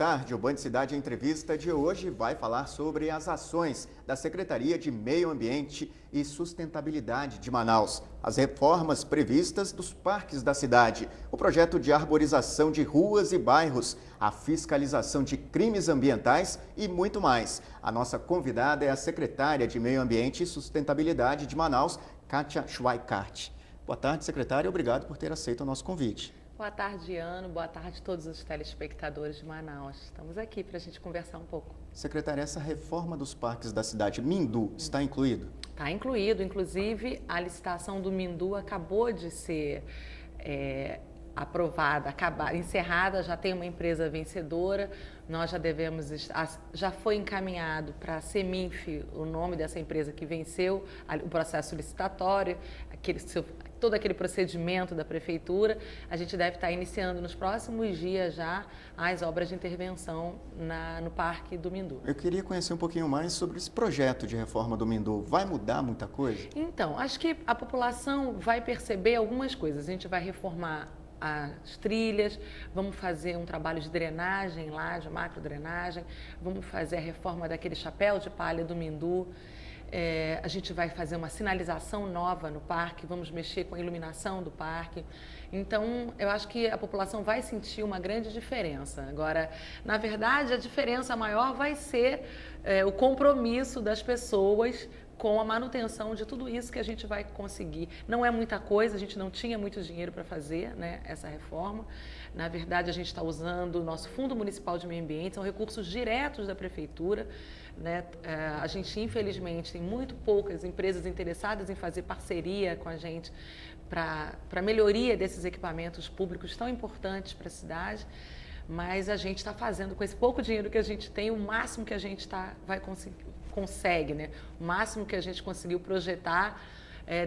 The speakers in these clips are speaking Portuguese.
tarde. O Band Cidade Entrevista de hoje vai falar sobre as ações da Secretaria de Meio Ambiente e Sustentabilidade de Manaus, as reformas previstas dos parques da cidade, o projeto de arborização de ruas e bairros, a fiscalização de crimes ambientais e muito mais. A nossa convidada é a secretária de Meio Ambiente e Sustentabilidade de Manaus, Kátia Schweikart. Boa tarde, secretária. Obrigado por ter aceito o nosso convite. Boa tarde, Ano. Boa tarde a todos os telespectadores de Manaus. Estamos aqui para a gente conversar um pouco. Secretária, essa reforma dos parques da cidade, Mindu, está incluído? Está incluído. Inclusive, a licitação do Mindu acabou de ser aprovada, encerrada, já tem uma empresa vencedora. Nós já foi encaminhado para a Seminf, o nome dessa empresa que venceu o processo licitatório, todo aquele procedimento da prefeitura. A gente deve estar iniciando nos próximos dias já as obras de intervenção no Parque do Mindu. Eu queria conhecer um pouquinho mais sobre esse projeto de reforma do Mindu. Vai mudar muita coisa? Então, acho que a população vai perceber algumas coisas. A gente vai reformar as trilhas, vamos fazer um trabalho de drenagem lá, de macrodrenagem, vamos fazer a reforma daquele chapéu de palha do Mindu. A gente vai fazer uma sinalização nova no parque, vamos mexer com a iluminação do parque. Então, eu acho que a população vai sentir uma grande diferença. Agora, na verdade, a diferença maior vai ser o compromisso das pessoas com a manutenção de tudo isso que a gente vai conseguir. Não é muita coisa, a gente não tinha muito dinheiro para fazer, né, essa reforma. Na verdade, a gente está usando o nosso Fundo Municipal de Meio Ambiente, são recursos diretos da Prefeitura. Né? A gente, infelizmente, tem muito poucas empresas interessadas em fazer parceria com a gente para melhoria desses equipamentos públicos tão importantes para a cidade, mas a gente está fazendo com esse pouco dinheiro que a gente tem, o máximo que a gente consegue, né? O máximo que a gente conseguiu projetar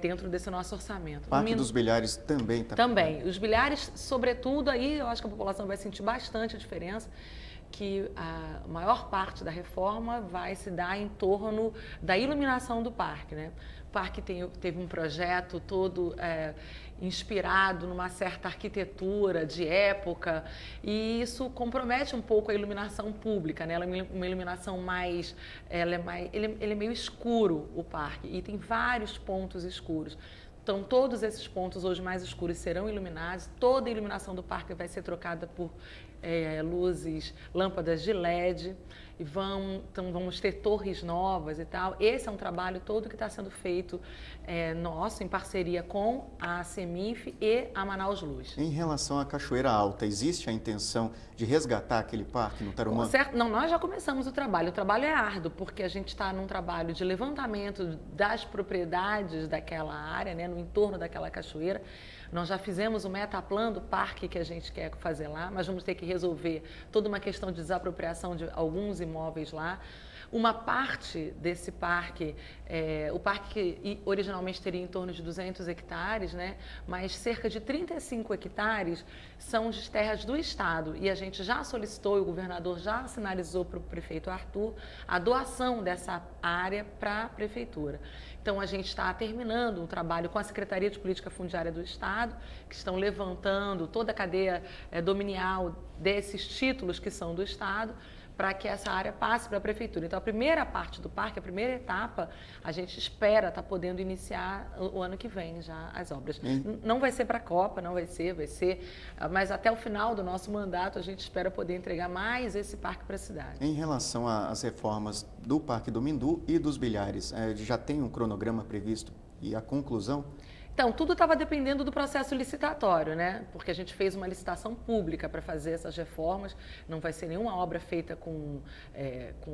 dentro desse nosso orçamento. O Parque dos Bilhares também está... Também. Os bilhares, sobretudo, aí eu acho que a população vai sentir bastante a diferença, que a maior parte da reforma vai se dar em torno da iluminação do parque, né? O parque teve um projeto todo inspirado numa certa arquitetura de época, e isso compromete um pouco a iluminação pública, né? Ela é uma iluminação mais... ele é meio escuro, o parque, e tem vários pontos escuros. Então, todos esses pontos hoje mais escuros serão iluminados, toda a iluminação do parque vai ser trocada por luzes, lâmpadas de LED, e então vamos ter torres novas e tal. Esse é um trabalho todo que está sendo feito nosso, em parceria com a Seminf e a Manaus Luz. Em relação à Cachoeira Alta, existe a intenção de resgatar aquele parque no Tarumã? Não, nós já começamos o trabalho é árduo, porque a gente está num trabalho de levantamento das propriedades daquela área, né, no entorno daquela cachoeira. Nós já fizemos o metaplan do parque que a gente quer fazer lá, mas vamos ter que resolver toda uma questão de desapropriação de alguns imóveis lá. Uma parte desse parque, o parque originalmente teria em torno de 200 hectares, né? Mas cerca de 35 hectares são de terras do Estado, e a gente já solicitou, e o governador já sinalizou para o prefeito Arthur, a doação dessa área para a prefeitura. Então, a gente está terminando um trabalho com a Secretaria de Política Fundiária do Estado, que estão levantando toda a cadeia dominial desses títulos que são do Estado, para que essa área passe para a prefeitura. Então, a primeira parte do parque, a primeira etapa, a gente espera estar podendo iniciar o ano que vem já as obras. Não vai ser para a Copa, não vai ser, mas até o final do nosso mandato a gente espera poder entregar mais esse parque para a cidade. Em relação às reformas do Parque do Mindu e dos Bilhares, já tem um cronograma previsto e a conclusão? Então, tudo estava dependendo do processo licitatório, né? Porque a gente fez uma licitação pública para fazer essas reformas, não vai ser nenhuma obra feita com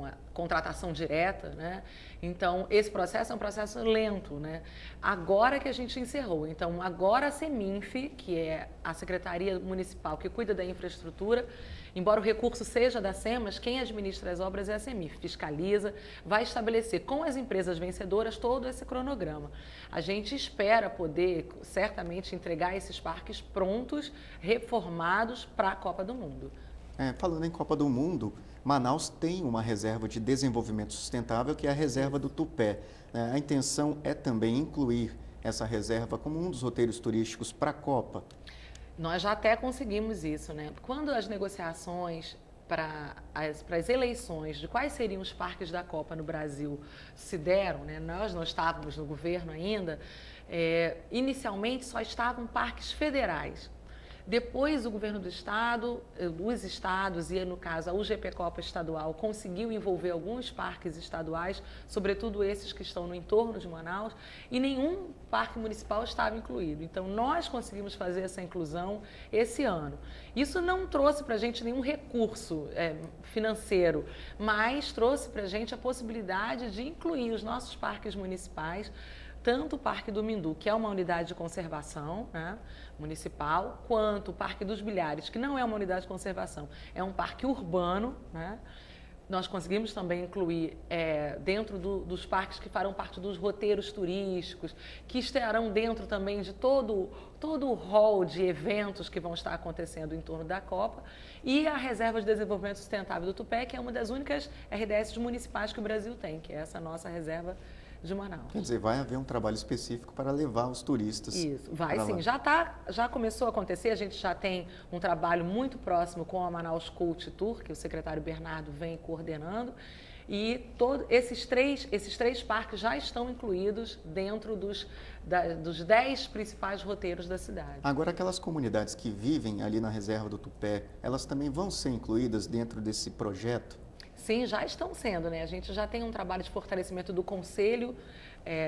a contratação direta, né? Então, esse processo é um processo lento, né? Agora que a gente encerrou. Então, agora a Seminf, que é a Secretaria Municipal que cuida da infraestrutura, embora o recurso seja da SEMAS, quem administra as obras é a Seminf, fiscaliza, vai estabelecer com as empresas vencedoras todo esse cronograma. A gente espera poder, certamente, entregar esses parques prontos, reformados para a Copa do Mundo. Falando em Copa do Mundo, Manaus tem uma reserva de desenvolvimento sustentável, que é a reserva do Tupé. A intenção é também incluir essa reserva como um dos roteiros turísticos para a Copa. Nós já até conseguimos isso, né? Quando as negociações para as eleições de quais seriam os parques da Copa no Brasil se deram, né? Nós não estávamos no governo ainda, inicialmente só estavam parques federais. Depois, o governo do estado, os estados e, no caso, a UGP Copa estadual conseguiu envolver alguns parques estaduais, sobretudo esses que estão no entorno de Manaus, e nenhum parque municipal estava incluído. Então, nós conseguimos fazer essa inclusão esse ano. Isso não trouxe para a gente nenhum recurso financeiro, mas trouxe para a gente a possibilidade de incluir os nossos parques municipais, tanto o Parque do Mindu, que é uma unidade de conservação, né, municipal, quanto o Parque dos Bilhares, que não é uma unidade de conservação, é um parque urbano, né? Nós conseguimos também incluir dentro dos parques que farão parte dos roteiros turísticos, que estarão dentro também de todo o hall de eventos que vão estar acontecendo em torno da Copa, e a Reserva de Desenvolvimento Sustentável do Tupé, que é uma das únicas RDS municipais que o Brasil tem, que é essa nossa reserva de Manaus. Quer dizer, vai haver um trabalho específico para levar os turistas. Isso, vai sim. Já começou a acontecer, a gente já tem um trabalho muito próximo com a Manaus Cult Tour, que o secretário Bernardo vem coordenando, e esses três parques já estão incluídos dentro dos 10 principais roteiros da cidade. Agora, aquelas comunidades que vivem ali na reserva do Tupé, elas também vão ser incluídas dentro desse projeto? Sim, já estão sendo, né? A gente já tem um trabalho de fortalecimento do conselho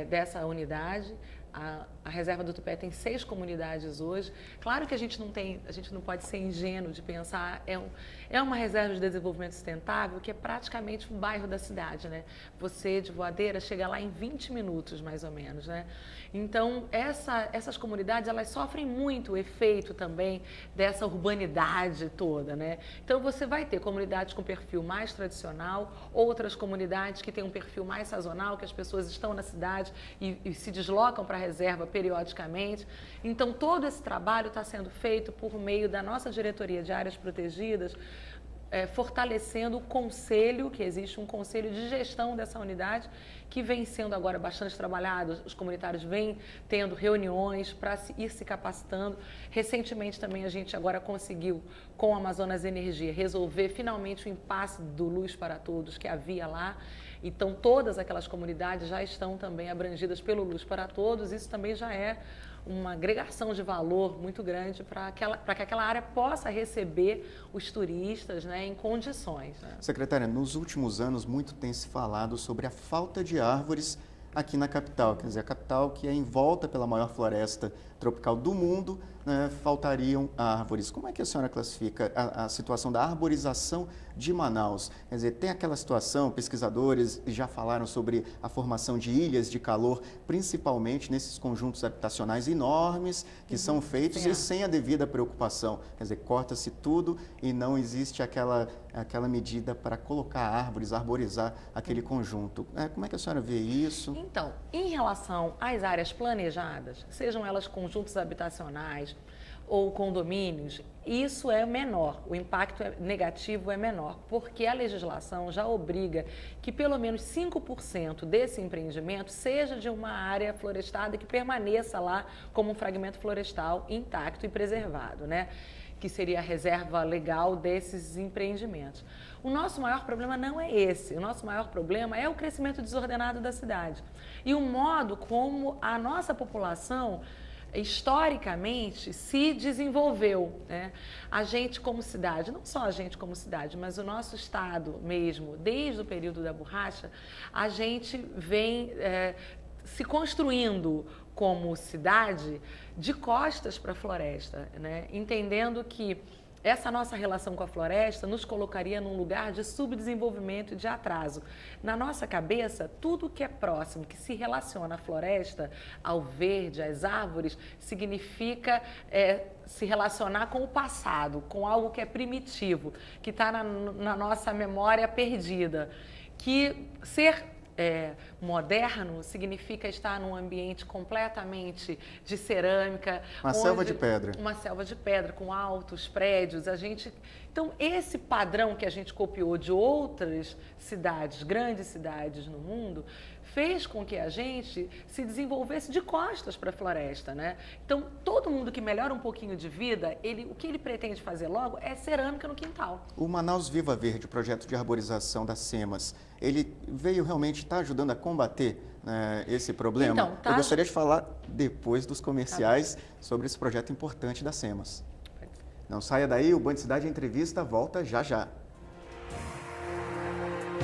dessa unidade. A Reserva do Tupé tem 6 comunidades hoje. Claro que a gente não pode ser ingênuo de pensar, é uma reserva de desenvolvimento sustentável que é praticamente um bairro da cidade, né? Você, de Voadeira, chega lá em 20 minutos, mais ou menos, né? Então, essas comunidades, elas sofrem muito o efeito também dessa urbanidade toda, né? Então, você vai ter comunidades com perfil mais tradicional, outras comunidades que têm um perfil mais sazonal, que as pessoas estão na cidade e se deslocam para a reserva periodicamente. Então, todo esse trabalho está sendo feito por meio da nossa diretoria de áreas protegidas, fortalecendo o conselho, que existe um conselho de gestão dessa unidade, que vem sendo agora bastante trabalhado. Os comunitários vêm tendo reuniões para ir se capacitando. Recentemente também a gente agora conseguiu, com a Amazonas Energia, resolver finalmente o impasse do Luz para Todos que havia lá. Então, todas aquelas comunidades já estão também abrangidas pelo Luz para Todos. Isso também já é uma agregação de valor muito grande para que aquela área possa receber os turistas, né, em condições. Né? Secretária, nos últimos anos muito tem se falado sobre a falta de árvores aqui na capital, quer dizer, a capital que é envolta pela maior floresta tropical do mundo, né, faltariam árvores. Como é que a senhora classifica a situação da arborização de Manaus? Quer dizer, tem aquela situação, pesquisadores já falaram sobre a formação de ilhas de calor, principalmente nesses conjuntos habitacionais enormes que são feitos e sem a devida preocupação. Quer dizer, corta-se tudo e não existe aquela medida para colocar árvores, arborizar aquele conjunto. Como é que a senhora vê isso? Então, em relação às áreas planejadas, sejam elas conjuntos habitacionais ou condomínios, isso é menor, o impacto negativo é menor, porque a legislação já obriga que pelo menos 5% desse empreendimento seja de uma área florestada que permaneça lá como um fragmento florestal intacto e preservado, né? Que seria a reserva legal desses empreendimentos. O nosso maior problema não é esse, o nosso maior problema é o crescimento desordenado da cidade e o modo como a nossa população historicamente se desenvolveu, né? A gente como cidade, não só a gente como cidade, mas o nosso estado mesmo, desde o período da borracha, a gente vem se construindo como cidade de costas para a floresta, né? Entendendo que essa nossa relação com a floresta nos colocaria num lugar de subdesenvolvimento e de atraso. Na nossa cabeça, tudo que é próximo, que se relaciona à floresta, ao verde, às árvores, significa se relacionar com o passado, com algo que é primitivo, que está na nossa memória perdida. Que ser moderno significa estar num ambiente completamente de cerâmica. Uma selva de pedra. Uma selva de pedra, com altos prédios. Então, esse padrão que a gente copiou de outras cidades, grandes cidades no mundo, fez com que a gente se desenvolvesse de costas para a floresta, né? Então, todo mundo que melhora um pouquinho de vida, o que ele pretende fazer logo é cerâmica no quintal. O Manaus Viva Verde, o projeto de arborização das SEMAS, ele veio realmente estar ajudando a combater, né, esse problema? Então, Eu gostaria de falar depois dos comerciais sobre esse projeto importante das SEMAS. Não saia daí, o Band Cidade Entrevista volta já já.